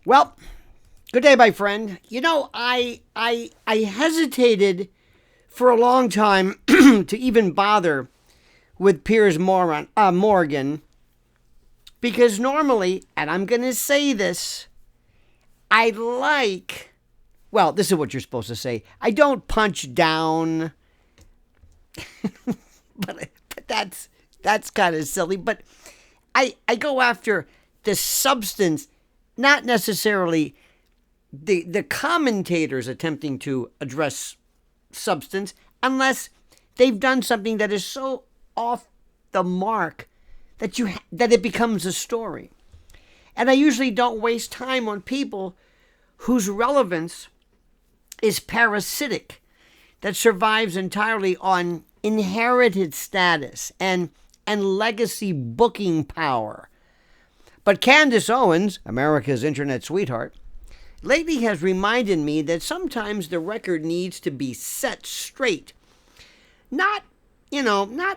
Well, good day, my friend. I hesitated for a long time to even bother with Piers Morgan because normally, and I'm going to say this, this is what you're supposed to say. I don't punch down, but that's kind of silly. But I go after the substance, not necessarily the commentators attempting to address substance, unless they've done something that is so off the mark that it becomes a story. And I usually don't waste time on people whose relevance is parasitic, that survives entirely on inherited status and legacy booking power. But Candace Owens, America's internet sweetheart, lately has reminded me that sometimes the record needs to be set straight. Not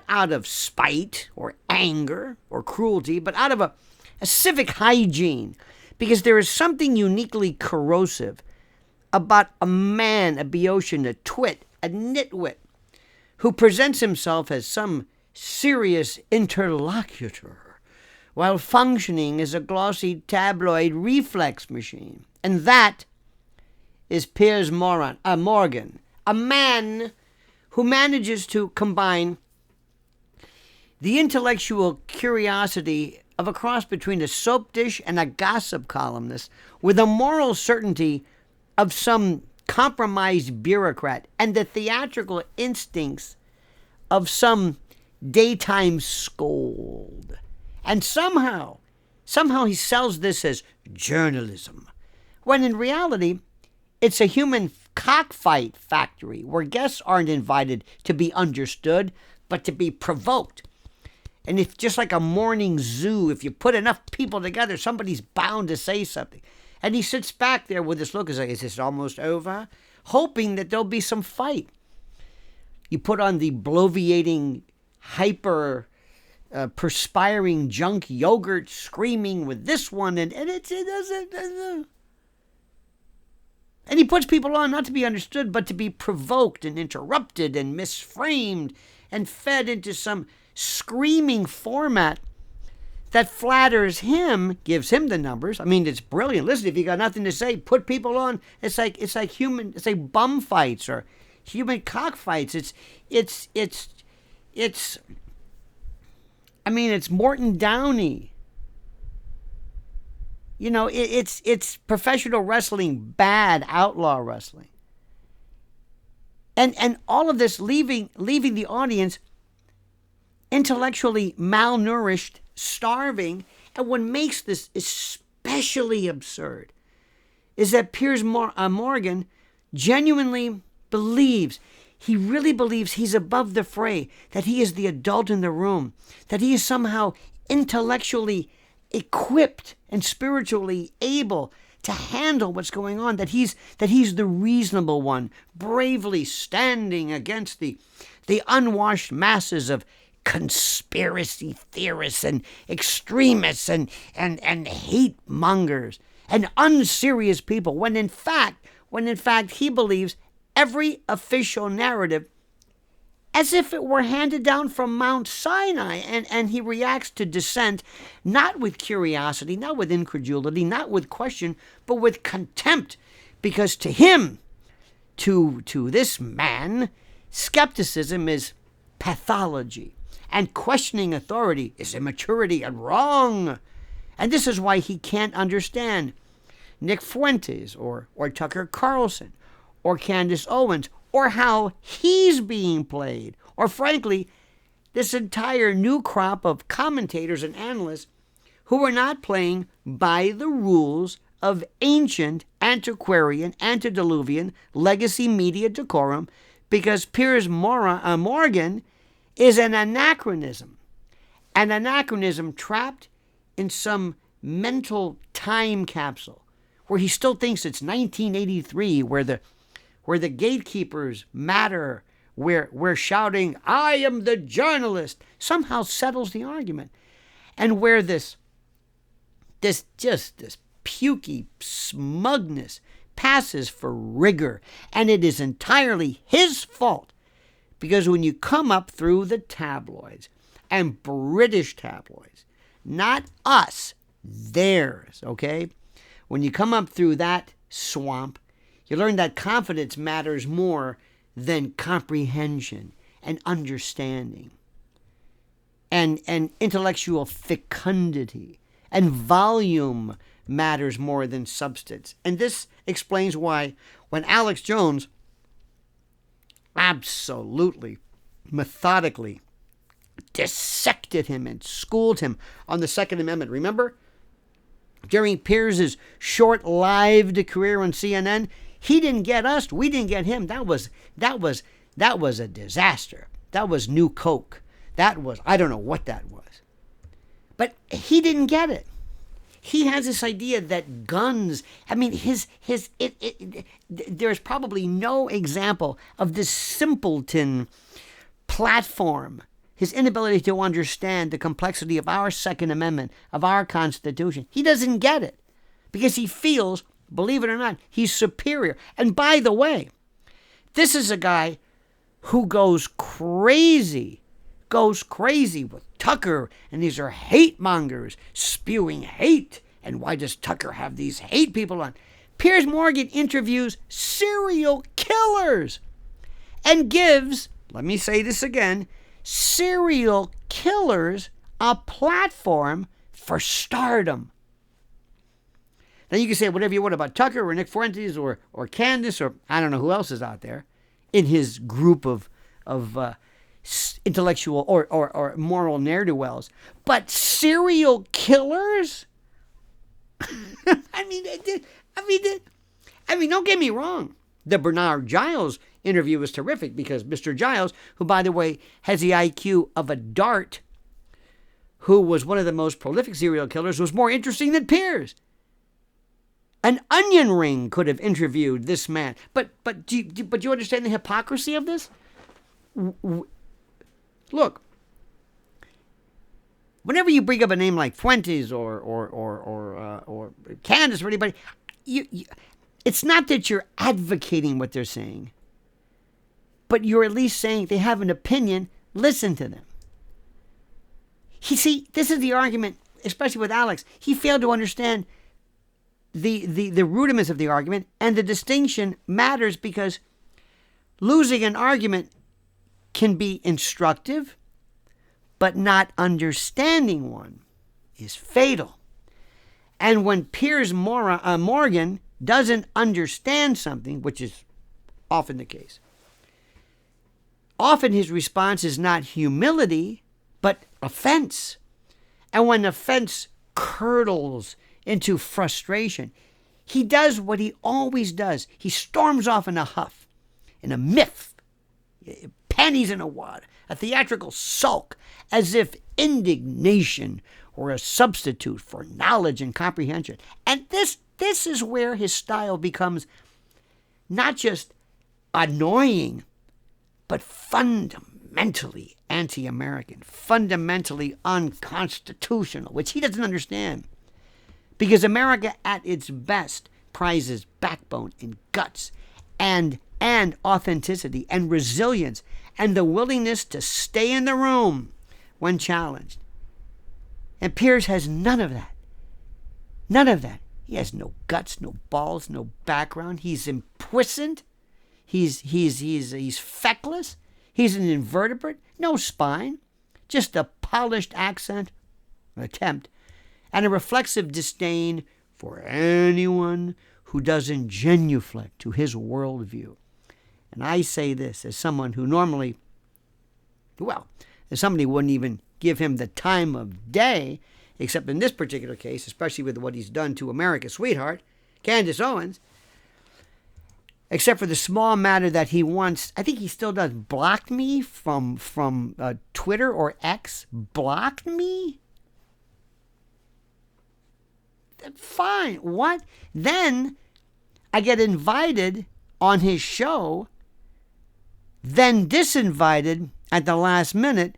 out of spite or anger or cruelty, but out of a civic hygiene. Because there is something uniquely corrosive about a man, a Boeotian, a twit, a nitwit, who presents himself as some serious interlocutor while functioning as a glossy tabloid reflex machine. And that is Piers Morgan, a man who manages to combine the intellectual curiosity of a cross between a soap dish and a gossip columnist with the moral certainty of some compromised bureaucrat and the theatrical instincts of some daytime scold. And somehow he sells this as journalism, when in reality, it's a human cockfight factory where guests aren't invited to be understood, but to be provoked. And if just like a morning zoo, if you put enough people together, somebody's bound to say something. And he sits back there with this look, is like, is this almost over? Hoping that there'll be some fight. You put on the bloviating, hyper perspiring junk yogurt screaming with this one, and it doesn't. And he puts people on not to be understood, but to be provoked and interrupted and misframed and fed into some screaming format that flatters him, gives him the numbers. I mean, it's brilliant. Listen, if you got nothing to say, put people on. It's like bum fights or human cockfights. It's Morton Downey. It's professional wrestling, bad outlaw wrestling. And all of this leaving the audience intellectually malnourished, starving. And what makes this especially absurd is that Piers Morgan genuinely he really believes he's above the fray, that he is the adult in the room, that he is somehow intellectually equipped and spiritually able to handle what's going on, that he's the reasonable one, bravely standing against the unwashed masses of conspiracy theorists and extremists and hate mongers and unserious people, when in fact he believes every official narrative as if it were handed down from Mount Sinai, and he reacts to dissent not with curiosity, not with incredulity, not with question, but with contempt, because to him, to this man, skepticism is pathology, and questioning authority is immaturity and wrong. And this is why he can't understand Nick Fuentes or Tucker Carlson or Candace Owens, or how he's being played, or frankly, this entire new crop of commentators and analysts who are not playing by the rules of ancient, antiquarian, antediluvian legacy media decorum, because Piers Morgan is an anachronism trapped in some mental time capsule where he still thinks it's 1983, where the gatekeepers matter, where shouting, "I am the journalist," somehow settles the argument. And where this pukey smugness passes for rigor, and it is entirely his fault, because when you come up through the tabloids, and British tabloids, not us, theirs, okay? When you come up through that swamp, you learn that confidence matters more than comprehension and understanding, and intellectual fecundity, and volume matters more than substance. And this explains why when Alex Jones absolutely, methodically dissected him and schooled him on the Second Amendment, remember? During Piers' short-lived career on CNN, he didn't get us, we didn't get him. That was a disaster. That was New Coke. That was, I don't know what that was. But he didn't get it. He has this idea that guns, I mean, there's probably no example of this simpleton platform, his inability to understand the complexity of our Second Amendment, of our Constitution. He doesn't get it because he feels, believe it or not, he's superior. And by the way, this is a guy who goes crazy with Tucker, and these are hate mongers spewing hate. And why does Tucker have these hate people on? Piers Morgan interviews serial killers and gives, let me say this again, serial killers a platform for stardom. Now you can say whatever you want about Tucker or Nick Fuentes or Candace or I don't know who else is out there in his group of intellectual or moral ne'er-do-wells, but serial killers? I mean, don't get me wrong. The Bernard Giles interview was terrific because Mr. Giles, who, by the way, has the IQ of a dart, who was one of the most prolific serial killers, was more interesting than Piers. An onion ring could have interviewed this man. But do you understand the hypocrisy of this? Look, whenever you bring up a name like Fuentes or Candace or anybody, it's not that you're advocating what they're saying, but you're at least saying they have an opinion. Listen to them. This is the argument, especially with Alex. He failed to understand the rudiments of the argument, and the distinction matters because losing an argument can be instructive, but not understanding one is fatal. And when Piers Morgan doesn't understand something, which is often the case, often his response is not humility, but offense. And when offense curdles into frustration, he does what he always does. He storms off in a huff, in a miffed, panties in a wad, a theatrical sulk, as if indignation were a substitute for knowledge and comprehension. And this is where his style becomes not just annoying, but fundamentally anti-American, fundamentally unconstitutional, which he doesn't understand. Because America at its best prizes backbone and guts and authenticity and resilience and the willingness to stay in the room when challenged. And Piers has none of that. None of that. He has no guts, no balls, no background. He's impuissant. He's feckless. He's an invertebrate. No spine. Just a polished accent, attempt, and a reflexive disdain for anyone who doesn't genuflect to his worldview. And I say this as someone who normally, as somebody who wouldn't even give him the time of day, except in this particular case, especially with what he's done to America's sweetheart, Candace Owens, except for the small matter that he once, I think he still does, blocked me from Twitter or X. Blocked me? Fine. What? Then I get invited on his show, then disinvited at the last minute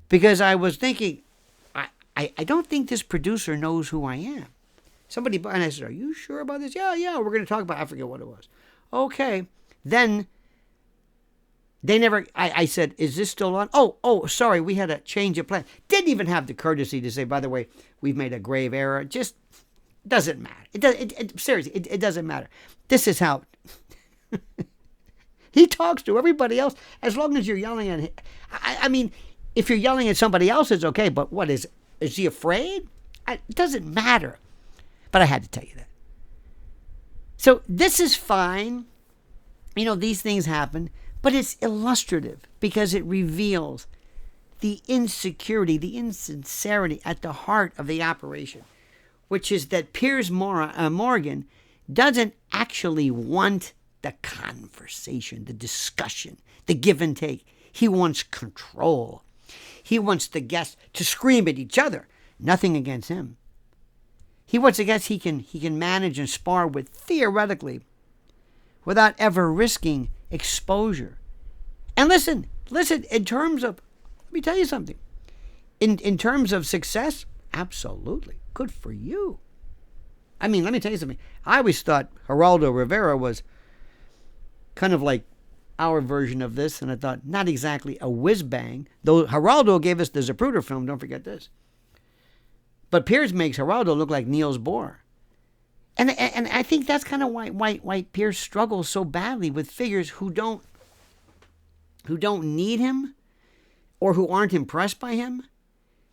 because I was thinking, I don't think this producer knows who I am. And I said, are you sure about this? Yeah, we're going to talk about, I forget what it was. Okay. Then they never, I said, is this still on? Oh, sorry, we had a change of plan. Didn't even have the courtesy to say, by the way, we've made a grave error. Just doesn't matter. Seriously, it doesn't matter. This is how he talks to everybody else, as long as you're yelling at him. I mean, if you're yelling at somebody else, it's okay, but what is he afraid? It doesn't matter. But I had to tell you that. So this is fine. These things happen, but it's illustrative because it reveals the insecurity, the insincerity at the heart of the operation, which is that Piers Morgan doesn't actually want the conversation, the discussion, the give and take. He wants control. He wants the guests to scream at each other. Nothing against him. He wants a guest he can manage and spar with theoretically without ever risking exposure. And listen, in terms of, let me tell you something. In terms of success, absolutely. Good for you. I mean, let me tell you something. I always thought Geraldo Rivera was kind of like our version of this, and I thought not exactly a whiz-bang, though Geraldo gave us the Zapruder film, don't forget this. But Piers makes Geraldo look like Niels Bohr. And I think that's kind of why Piers struggles so badly with figures who don't need him or who aren't impressed by him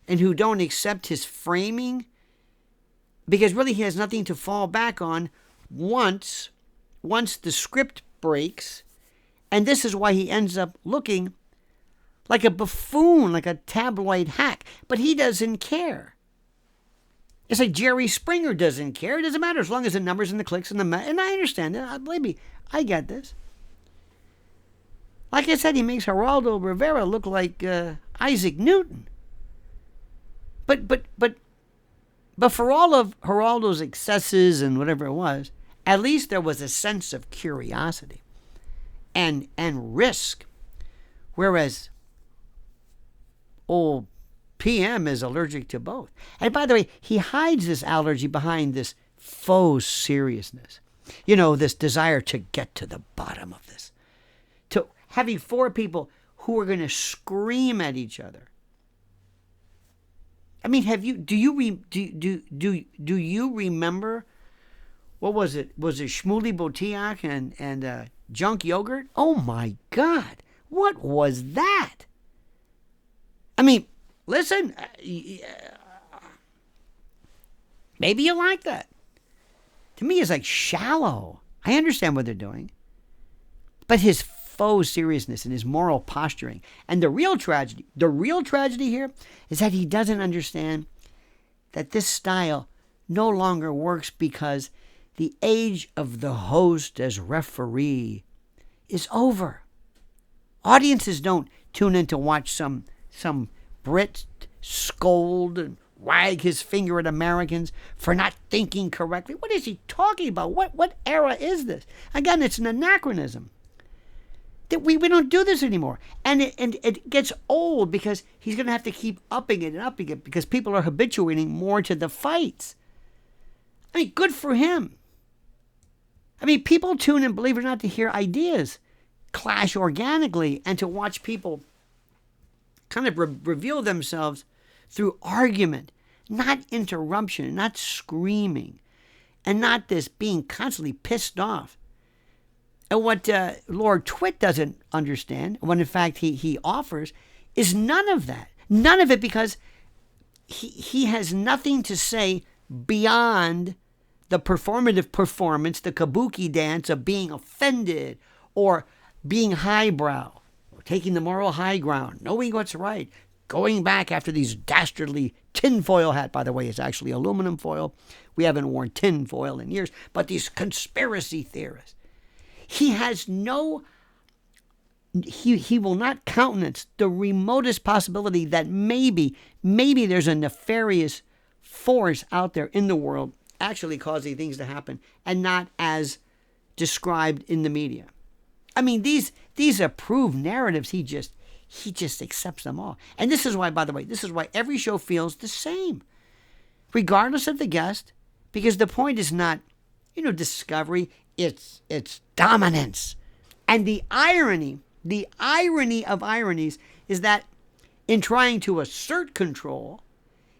and who don't accept his framing, because really he has nothing to fall back on once the script breaks. And this is why he ends up looking like a buffoon, like a tabloid hack. But he doesn't care. It's like Jerry Springer doesn't care. It doesn't matter as long as the numbers and the clicks and and I understand it. Believe me, I get this. Like I said, he makes Geraldo Rivera look like Isaac Newton. But for all of Geraldo's excesses and whatever it was, at least there was a sense of curiosity and risk. Whereas old PM is allergic to both. And by the way, he hides this allergy behind this faux seriousness. This desire to get to the bottom of this. To having four people who are going to scream at each other. I mean, do you remember, what was it? Was it Shmuley Botiak and Junk Yogurt? Oh my God. What was that? I mean, listen, maybe you like that. To me, it's like shallow. I understand what they're doing. But his faux seriousness and his moral posturing, and the real tragedy here is that he doesn't understand that this style no longer works because the age of the host as referee is over. Audiences don't tune in to watch some Brit scold and wag his finger at Americans for not thinking correctly. What is he talking about? What era is this? Again, it's an anachronism. That we don't do this anymore. And it gets old because he's going to have to keep upping it because people are habituating more to the fights. I mean, good for him. I mean, people tune in, believe it or not, to hear ideas clash organically and to watch people kind of reveal themselves through argument, not interruption, not screaming, and not this being constantly pissed off. And what Lord Twit doesn't understand, what in fact he offers, is none of that. None of it, because he has nothing to say beyond the performative performance, the kabuki dance of being offended or being highbrow, or taking the moral high ground, knowing what's right, going back after these dastardly tinfoil hat. By the way, it's actually aluminum foil. We haven't worn tinfoil in years, but these conspiracy theorists. He has he will not countenance the remotest possibility that maybe there's a nefarious force out there in the world actually causing things to happen and not as described in the media. I mean, these approved narratives, he just accepts them all. And this is why, by the way, every show feels the same. Regardless of the guest, Because the point is not, discovery, it's dominance. And the irony of ironies is that in trying to assert control,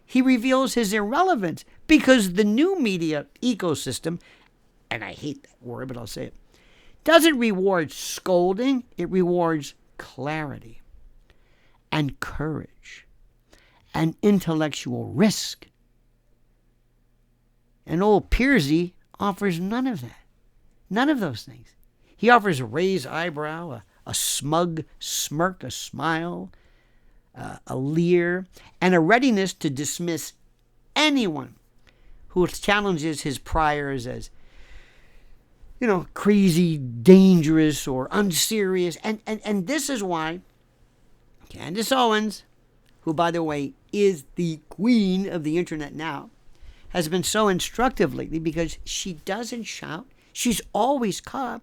he reveals his irrelevance because the new media ecosystem, and I hate that word, but I'll say it, doesn't reward scolding, it rewards clarity and courage and intellectual risk. And old Piersy offers none of that. None of those things. He offers a raised eyebrow, a smug smirk, a smile, a leer, and a readiness to dismiss anyone who challenges his priors as, crazy, dangerous, or unserious. And this is why Candace Owens, who, by the way, is the queen of the internet now, has been so instructive lately because she doesn't shout. She's always calm.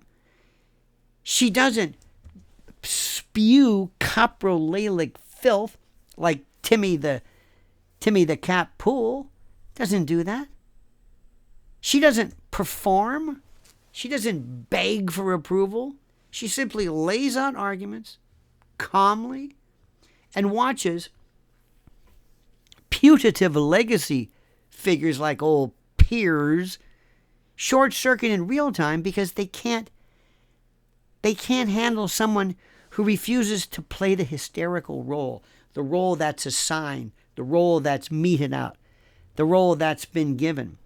She doesn't spew coprolalic filth like Timmy the Cat Pool. Doesn't do that. She doesn't perform. She doesn't beg for approval. She simply lays out arguments calmly and watches putative legacy figures like old Piers short circuit in real time because they can't handle someone who refuses to play the hysterical role, the role that's assigned, the role that's meted out, the role that's been given.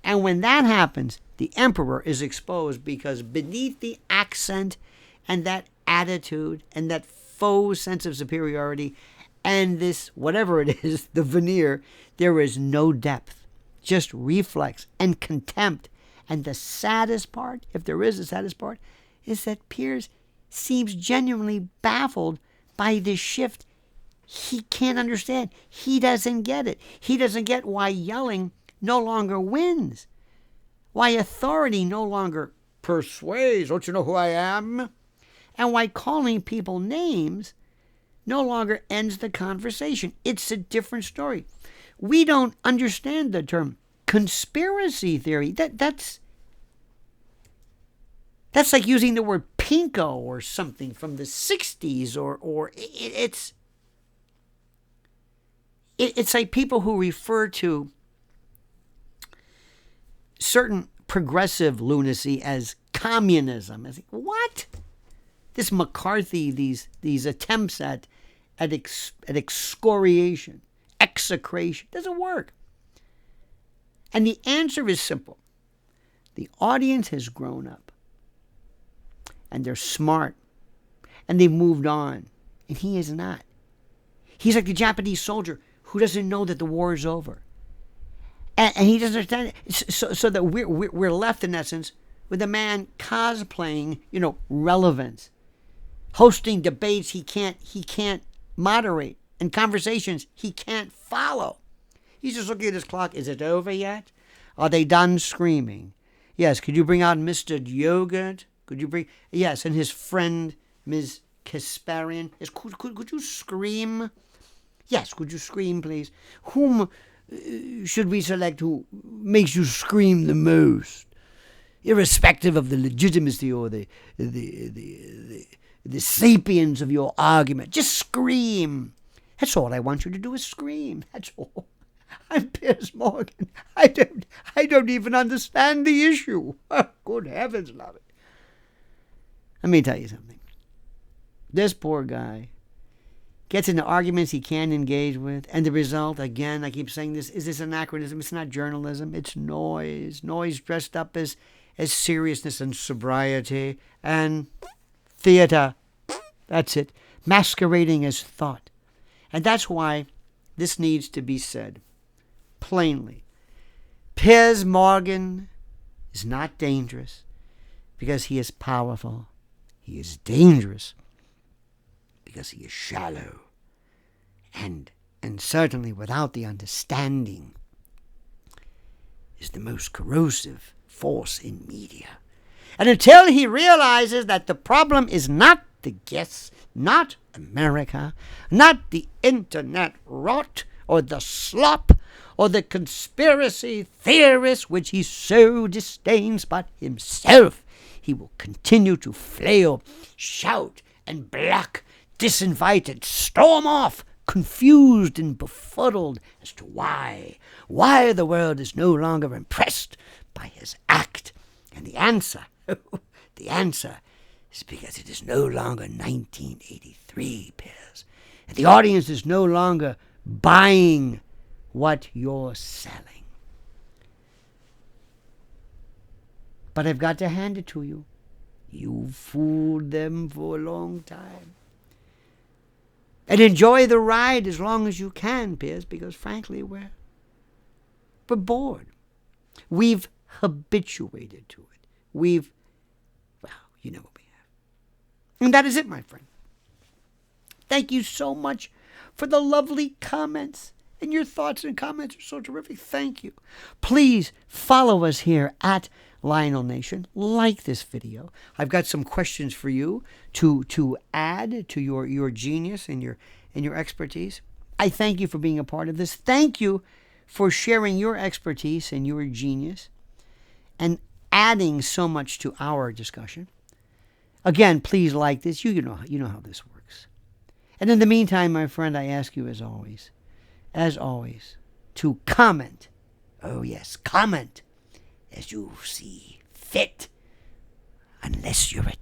And when that happens, the emperor is exposed because beneath the accent and that attitude and that faux sense of superiority and this, whatever it is, the veneer, there is no depth, just reflex and contempt. And the saddest part, if there is a saddest part, is that Piers seems genuinely baffled by this shift. He can't understand. He doesn't get it. He doesn't get why yelling no longer wins, why authority no longer persuades. Don't you know who I am? And why calling people names no longer ends the conversation. It's a different story. We don't understand the term conspiracy theory. That's like using the word pinko or something from the 60s, or it's like people who refer to certain progressive lunacy as communism. It's like, what? This McCarthy, these attempts at excoriation, execration, doesn't work. And the answer is simple. The audience has grown up. And they're smart. And they've moved on. And he is not. He's like the Japanese soldier who doesn't know that the war is over. And he doesn't understand it. So that we're left, in essence, with a man cosplaying, relevance. Hosting debates he can't moderate. And conversations he can't follow. He's just looking at his clock. Is it over yet? Are they done screaming? Yes, could you bring out Mr. Yogurt? Could you bring... Yes, and his friend, Ms. Kasparian. Yes, could you scream? Yes, could you scream, please? Whom should we select who makes you scream the most? Irrespective of the legitimacy or the sapience of your argument. Just scream. That's all I want you to do is scream. That's all. I'm Piers Morgan. I don't even understand the issue. Oh, good heavens, love it. Let me tell you something. This poor guy gets into arguments he can't engage with, and the result, again, I keep saying this, is this anachronism? It's not journalism. It's noise. Noise dressed up as seriousness and sobriety and theater. That's it. Masquerading as thought. And that's why this needs to be said plainly. Piers Morgan is not dangerous because he is powerful. He is dangerous because he is shallow and certainly without the understanding is the most corrosive force in media. And until he realizes that the problem is not the guests, not America, not the internet rot or the slop or the conspiracy theorist which he so disdains, but himself he will continue to flail, shout, and block, disinvited, storm off, confused and befuddled as to why the world is no longer impressed by his act. And the answer is because it is no longer 1983, Piers. And the audience is no longer buying what you're selling. But I've got to hand it to you. You've fooled them for a long time. And enjoy the ride as long as you can, Piers, because frankly, we're bored. We've habituated to it. Well, you know what we have. And that is it, my friend. Thank you so much for the lovely comments. And your thoughts and comments are so terrific. Thank you. Please follow us here at Lionel Nation. Like this video. I've got some questions for you to add to your genius and your expertise. I thank you for being a part of this. Thank you for sharing your expertise and your genius and adding so much to our discussion. Again, please like this. You know how this works. And in the meantime, my friend, I ask you as always, to comment. Oh yes, comment as you see fit, unless you're a